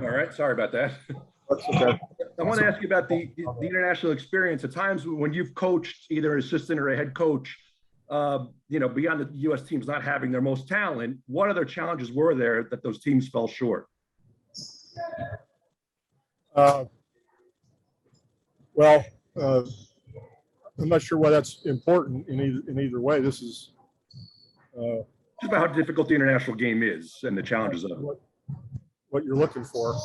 All right, sorry about that. Okay. I want to ask you about the international experience. At times when you've coached either an assistant or a head coach, beyond the U.S. teams not having their most talent, what other challenges were there that those teams fell short? I'm not sure why that's important in either way. This is just about how difficult the international game is and the challenges of it. What you're looking for.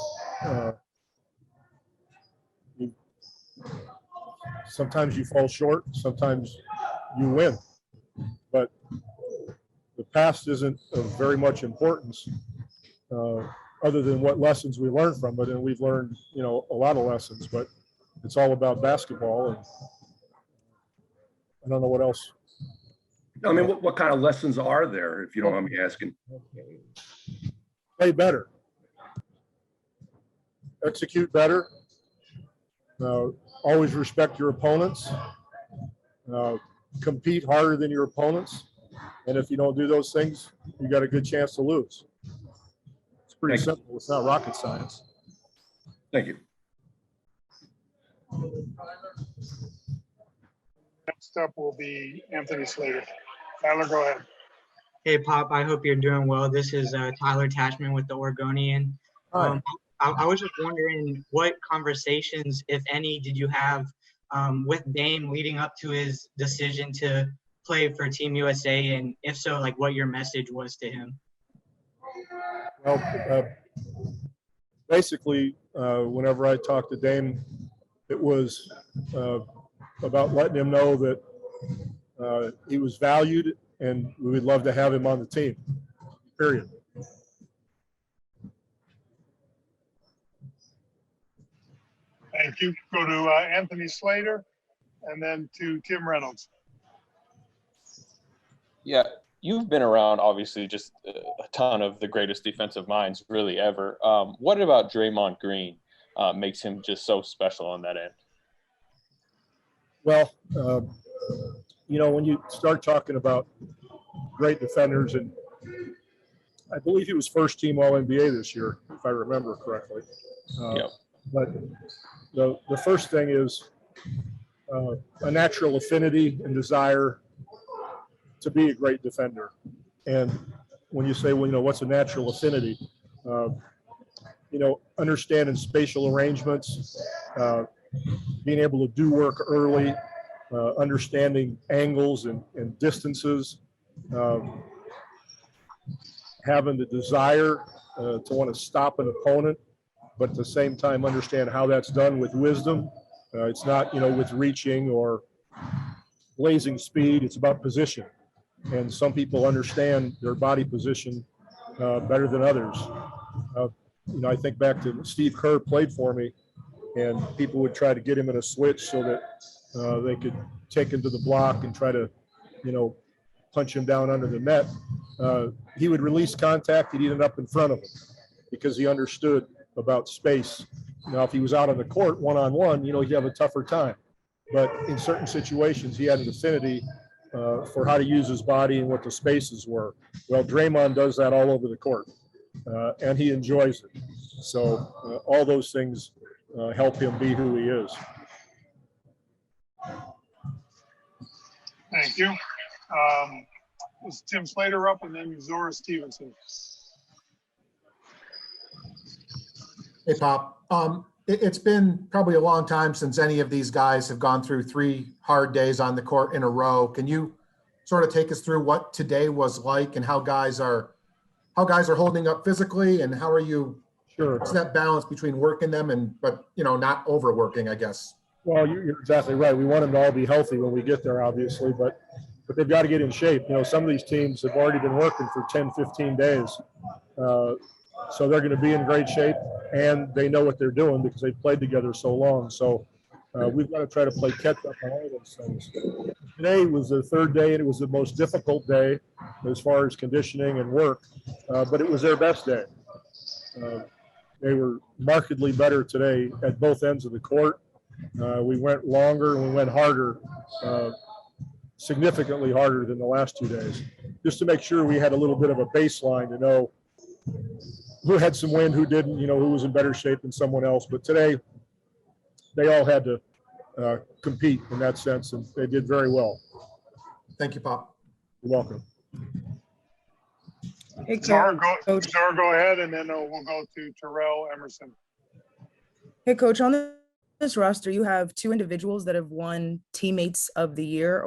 Sometimes you fall short, sometimes you win, but the past isn't of very much importance other than what lessons we learned from it, and we've learned a lot of lessons, but it's all about basketball, and I don't know what else. I mean, what kind of lessons are there, if you don't mind me asking? Play better, execute better, always respect your opponents, compete harder than your opponents, and if you don't do those things, you got a good chance to lose. It's pretty simple. It's not rocket science. Thank you. Next up will be Anthony Slater. Tyler, go ahead. Hey, Pop. I hope you're doing well. This is Tyler Tashman with the Oregonian. I was just wondering what conversations, if any, did you have with Dame leading up to his decision to play for Team USA, and if so, like what your message was to him? Well, basically, whenever I talked to Dame, it was about letting him know that he was valued and we would love to have him on the team, period. Thank you. Go to Anthony Slater and then to Tim Reynolds. Yeah, you've been around, obviously, just a ton of the greatest defensive minds really ever. What about Draymond Green makes him just so special on that end? Well, when you start talking about great defenders, and I believe he was first team All-NBA this year, if I remember correctly. But the first thing is a natural affinity and desire to be a great defender. And when you say, well, what's a natural affinity? Understanding spatial arrangements, being able to do work early, understanding angles and distances, having the desire to want to stop an opponent, but at the same time understand how that's done with wisdom. It's not, with reaching or blazing speed. It's about position. And some people understand their body position better than others. I think back to Steve Kerr played for me, and people would try to get him in a switch so that they could take him to the block and try to, punch him down under the net. He would release contact. He'd end up in front of him because he understood about space. Now, if he was out on the court one-on-one, he'd have a tougher time. But in certain situations, he had an affinity for how to use his body and what the spaces were. Well, Draymond does that all over the court, and he enjoys it. So all those things help him be who he is. Thank you. Is Tim Slater up, and then Zora Stevenson. Hey, Pop. It's been probably a long time since any of these guys have gone through 3 hard days on the court in a row. Can you sort of take us through what today was like and how guys are holding up physically, and how are you? Sure. It's that balance between working them but not overworking, I guess. Well, you're exactly right. We want them to all be healthy when we get there, obviously, but they've got to get in shape. Some of these teams have already been working for 10, 15 days. So they're going to be in great shape, and they know what they're doing because they've played together so long. So we've got to try to play catch up on all those things. Today was the 3rd day, and it was the most difficult day as far as conditioning and work, but it was their best day. They were markedly better today at both ends of the court. We went longer and we went harder, significantly harder than the last 2 days, just to make sure we had a little bit of a baseline to know who had some wind, who didn't, who was in better shape than someone else. But today, they all had to compete in that sense, and they did very well. Thank you, Pop. You're welcome. Hey, Zara, Coach. Zara, go ahead, and then we'll go to Terrell Emerson. Hey, Coach, on this roster, you have two individuals that have won Teammates of the Year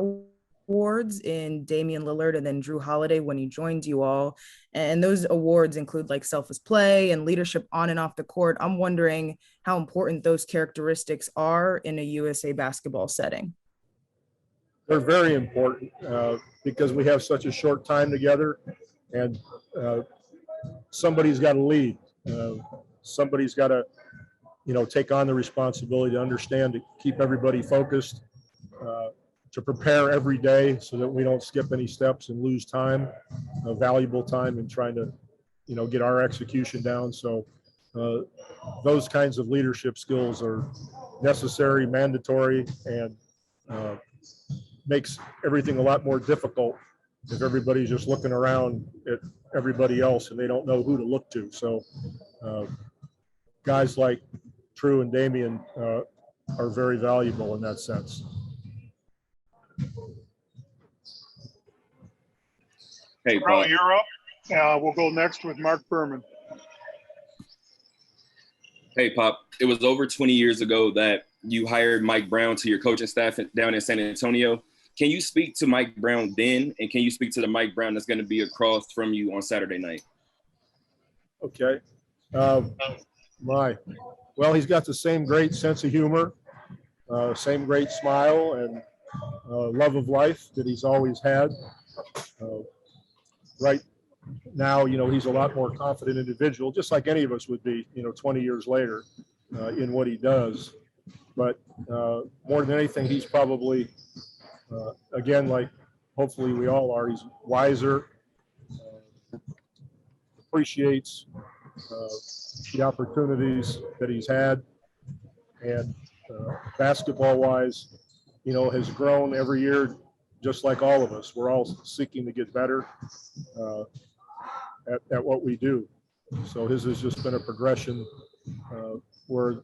awards in Damian Lillard and then Drew Holiday when he joined you all. And those awards include like selfless play and leadership on and off the court. I'm wondering how important those characteristics are in a USA basketball setting. They're very important because we have such a short time together, and somebody's got to lead. Somebody's got to, take on the responsibility to understand, to keep everybody focused, to prepare every day so that we don't skip any steps and lose time, valuable time in trying to, get our execution down. So those kinds of leadership skills are necessary, mandatory, and makes everything a lot more difficult if everybody's just looking around at everybody else and they don't know who to look to. So guys like Drew and Damian are very valuable in that sense. Hey, Terrell, Pop. you're up. We'll go next with Mark Berman. Hey, Pop. It was over 20 years ago that you hired Mike Brown to your coaching staff down in San Antonio. Can you speak to Mike Brown then, and can you speak to the Mike Brown that's going to be across from you on Saturday night? Okay. Well, he's got the same great sense of humor, same great smile, and love of life that he's always had. Right now, he's a lot more confident individual, just like any of us would be, 20 years later in what he does. But more than anything, he's probably, again, like hopefully we all are, he's wiser, appreciates the opportunities that he's had, and basketball-wise, has grown every year, just like all of us. We're all seeking to get better at what we do. So his has just been a progression where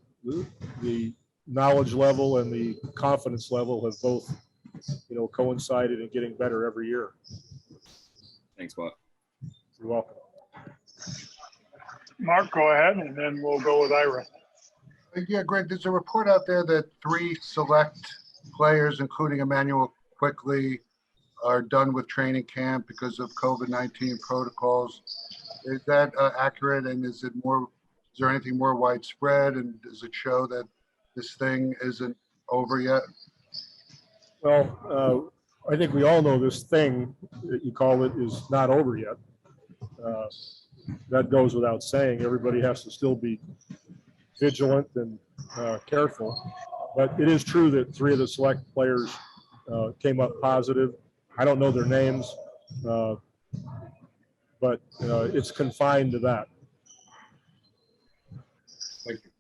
the knowledge level and the confidence level have both, coincided in getting better every year. Thanks, Pop. You're welcome. Mark, go ahead, and then we'll go with Ira. Yeah, Greg, there's a report out there that 3 select players, including Emmanuel Quickly, are done with training camp because of COVID-19 protocols. Is that accurate? And is there anything more widespread? And does it show that this thing isn't over yet? Well, I think we all know this thing that you call it is not over yet. That goes without saying. Everybody has to still be vigilant and careful. But it is true that 3 of the select players came up positive. I don't know their names, but it's confined to that. Thank you.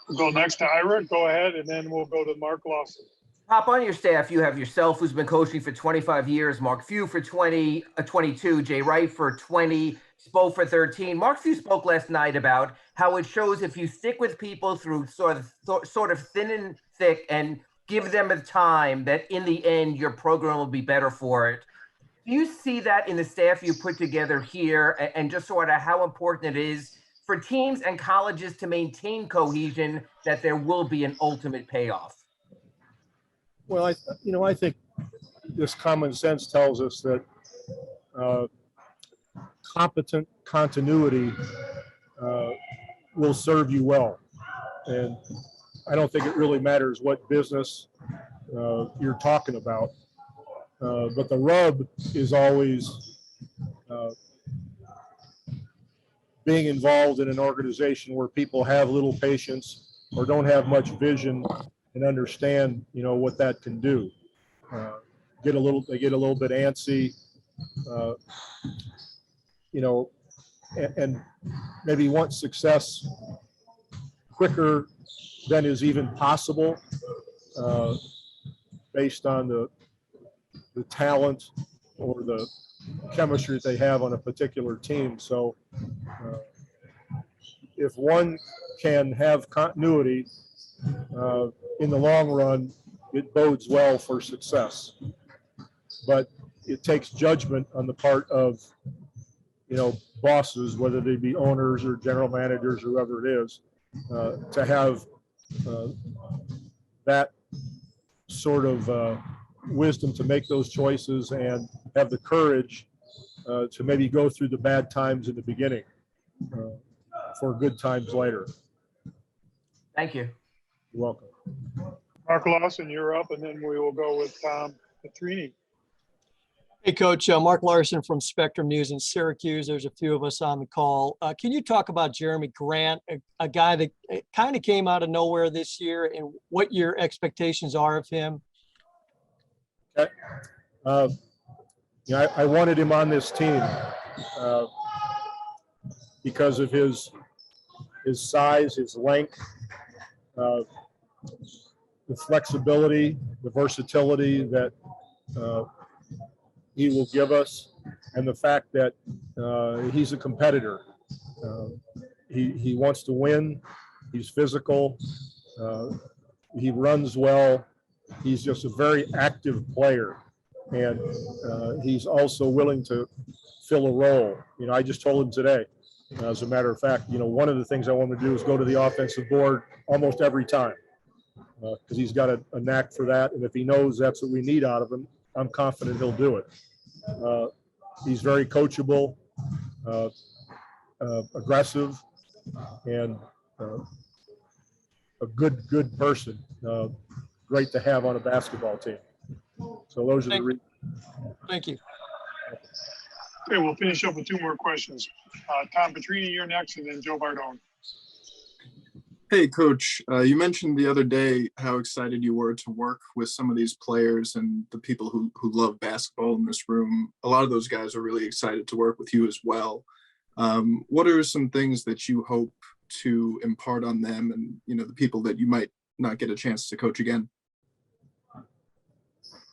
We'll go next to Ira. Go ahead, and then we'll go to Mark Lawson. Pop, on your staff, you have yourself, who's been coaching for 25 years, Mark Few for 22, Jay Wright for 20, Spo for 13. Mark Few spoke last night about how it shows if you stick with people through sort of thin and thick and give them the time, that in the end, your program will be better for it. Do you see that in the staff you put together here, and just sort of how important it is for teams and colleges to maintain cohesion, that there will be an ultimate payoff? Well, I think this common sense tells us that competent continuity will serve you well. And I don't think it really matters what business you're talking about. But the rub is always being involved in an organization where people have little patience or don't have much vision and understand, what that can do. They get a little bit antsy, and maybe want success quicker than is even possible, based on the talent or the chemistry that they have on a particular team. So if one can have continuity in the long run, it bodes well for success. But it takes judgment on the part of, bosses, whether they be owners or general managers, whoever it is, to have that sort of wisdom to make those choices and have the courage to maybe go through the bad times in the beginning for good times later. Thank you. You're welcome. Mark Lawson, you're up, and then we will go with Tom Petrini. Hey, Coach. Mark Larson from Spectrum News in Syracuse. There's a few of us on the call. Can you talk about Jeremy Grant, a guy that kind of came out of nowhere this year, and what your expectations are of him? Okay. I wanted him on this team because of his size, his length, the flexibility, the versatility that he will give us, and the fact that he's a competitor. He wants to win. He's physical. He runs well. He's just a very active player, and he's also willing to fill a role. I just told him today, as a matter of fact, one of the things I want to do is go to the offensive board almost every time, because he's got a knack for that, and if he knows that's what we need out of him, I'm confident he'll do it. He's very coachable, aggressive, and a good person. Great to have on a basketball team. So those are the reasons. Thank you. Okay, we'll finish up with two more questions. Tom Petrini, you're next, and then Joe Bardone. Hey, Coach, you mentioned the other day how excited you were to work with some of these players and the people who love basketball in this room. A lot of those guys are really excited to work with you as well. What are some things that you hope to impart on them and, the people that you might not get a chance to coach again?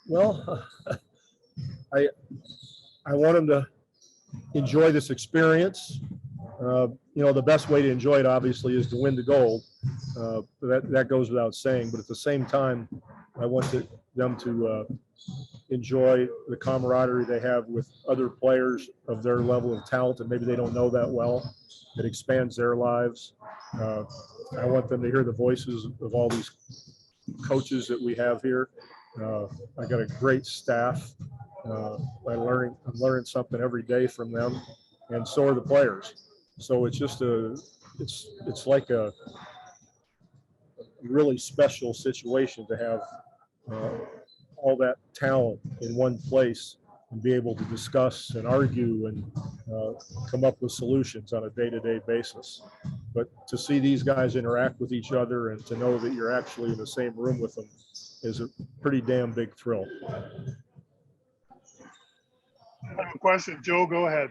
Well, I want them to enjoy this experience. The best way to enjoy it, obviously, is to win the gold. That goes without saying. But at the same time, I want them to enjoy the camaraderie they have with other players of their level of talent, and maybe they don't know that well. It expands their lives. I want them to hear the voices of all these coaches that we have here. I got a great staff. I'm learning something every day from them, and so are the players. So it's just it's like a really special situation to have all that talent in one place and be able to discuss and argue and come up with solutions on a day-to-day basis. But to see these guys interact with each other and to know that you're actually in the same room with them is a pretty damn big thrill. I have a question. Joe, go ahead.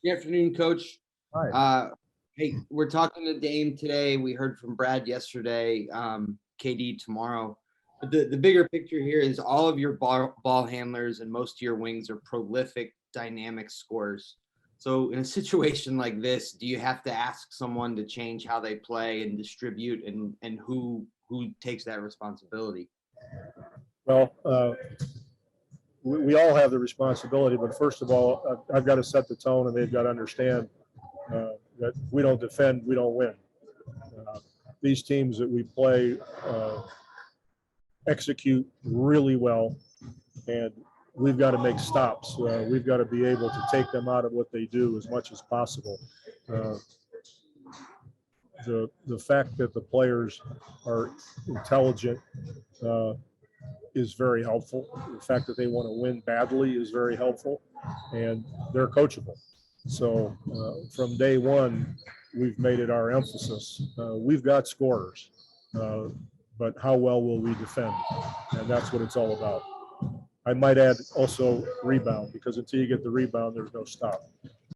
Good afternoon, Coach. Hi. Hey, we're talking to Dame today. We heard from Brad yesterday, KD tomorrow. But the bigger picture here is all of your ball handlers and most of your wings are prolific, dynamic scorers. So in a situation like this, do you have to ask someone to change how they play and distribute, and who takes that responsibility? Well, we all have the responsibility, but first of all, I've got to set the tone, and they've got to understand that if we don't defend, we don't win. These teams that we play execute really well, and we've got to make stops. We've got to be able to take them out of what they do as much as possible. The fact that the players are intelligent is very helpful. The fact that they want to win badly is very helpful, and they're coachable. So from day one, we've made it our emphasis. We've got scorers, but how well will we defend? And that's what it's all about. I might add also rebound, because until you get the rebound, there's no stop.